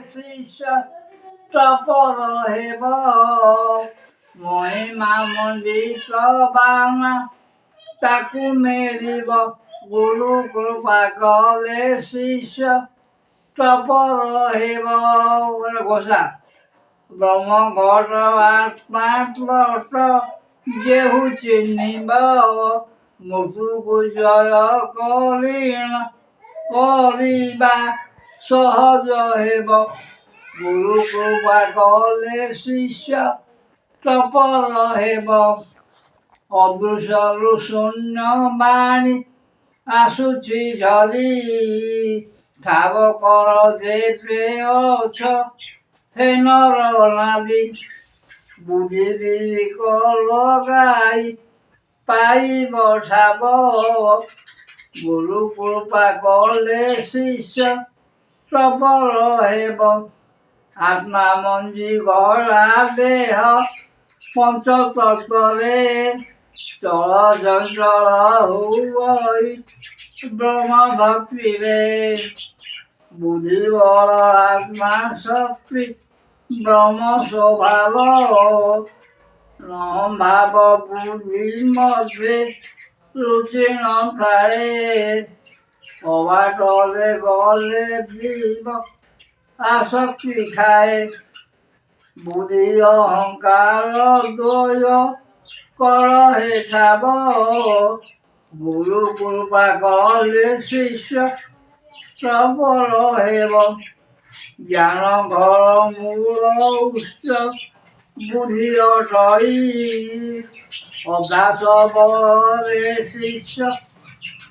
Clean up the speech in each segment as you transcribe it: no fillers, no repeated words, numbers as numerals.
ଶିଷ୍ୟ ତପର ହେବ ମହିମା ମଣ୍ଡିତ ବାନା ତାକୁ ମିଳିବ ଗୁରୁ କୃପା କଲେ ଶିଷ୍ୟ ତପର ହେବ ଘୋଷା ବ୍ରହ୍ମ ଘଟ ଆତ୍ମା ପ୍ଲଟ ଯେହୁ ଚିହ୍ନିବ ମୃତ୍ୟୁକୁ ଜୟ କରିବା ସହଜ ହେବ ଗୁରୁ କୃପା କଲେ ଶିଷ୍ୟ ତପର ହେବ ଅଦୃଶ୍ୟରୁ ଶୂନ୍ୟ ବାଣୀ ଆସୁଛି ଝରି ଠାବ କର ଯେତେ ଅଛ ହେ ନର ନାଦି ବୁଦ୍ଧି ବିବେକ ଲଗାଇ ପାଇବ ଠାବ ଗୁରୁ କୃପା କଲେ ଶିଷ୍ୟ ତପର ହେବ ଆତ୍ମା ମଞ୍ଜି ଗଳା ଦେହ ପଞ୍ଚତତ୍ତ୍ୱରେ ଚଳଚଞ୍ଚଳ ହୁଇ ବ୍ରହ୍ମ ଭକ୍ତିରେ ବୁଦ୍ଧି ବଳ ଆତ୍ମା ଶକ୍ତି ବ୍ରହ୍ମ ସ୍ୱଭାବ ଭାବ ବୁଦ୍ଧି ମଧ୍ୟରେ ରୁଚି ନଥାଏ ଅବାଟରେ ଗଲେ ଜୀବ ଆସକ୍ତି ଖାଏ ବୁଦ୍ଧି ଅହଙ୍କାର ଦ୍ୱୟ କର ହେ ଠାବ ଗୁରୁ କୃପା କଲେ ଶିଷ୍ୟ ତପର ହେବ ଜ୍ଞାନ ଘର ମୂଳ ଉତ୍ସ ବୁଦ୍ଧି ଅଟଇ ଅଭ୍ୟାସ ବଳରେ ଶିଷ୍ୟ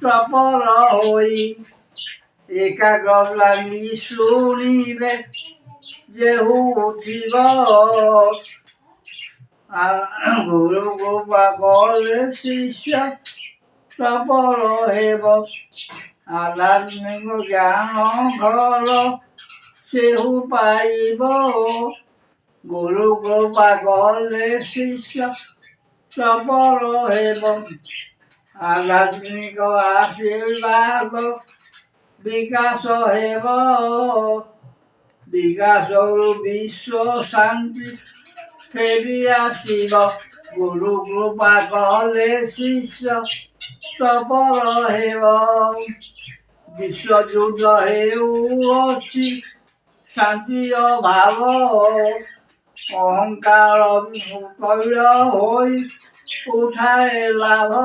ତପର ହୋଇ ଏକାଗ୍ର ଲାଗି ଶୁଣିଲେ ଯେହୁ ଉଠିବ ଗୁରୁ କୃପା କଲେ ଶିଷ୍ୟ ତପର ହେବ ଆଧ୍ୟାତ୍ମିକ ଜ୍ଞାନ ଘର ସେହୁ ପାଇବ ଗୁରୁ କୃପା କଲେ ଶିଷ୍ୟ ତପର ହେବ ଆଧ୍ୟାତ୍ମିକ ଆଶୀର୍ବାଦ ବିକାଶ ହେବ ବିକାଶରୁ ବିଶ୍ୱ ଶାନ୍ତି ଫେରି ଆସିବ ଗୁରୁ କୃପା କଲେ ଶିଷ୍ୟ ତପର ହେବ ବିଶ୍ୱଯୁଦ୍ଧ ହେଉଅଛି ଶାନ୍ତି ଅଭାବ ଅହଙ୍କାର ତୈଳ ହୋଇ ଉଠାଏ ଲାଭ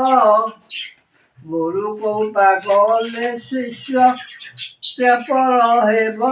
ଗୁରୁ କୃପା କଲେ ଶିଷ୍ୟ ତପର ହେବ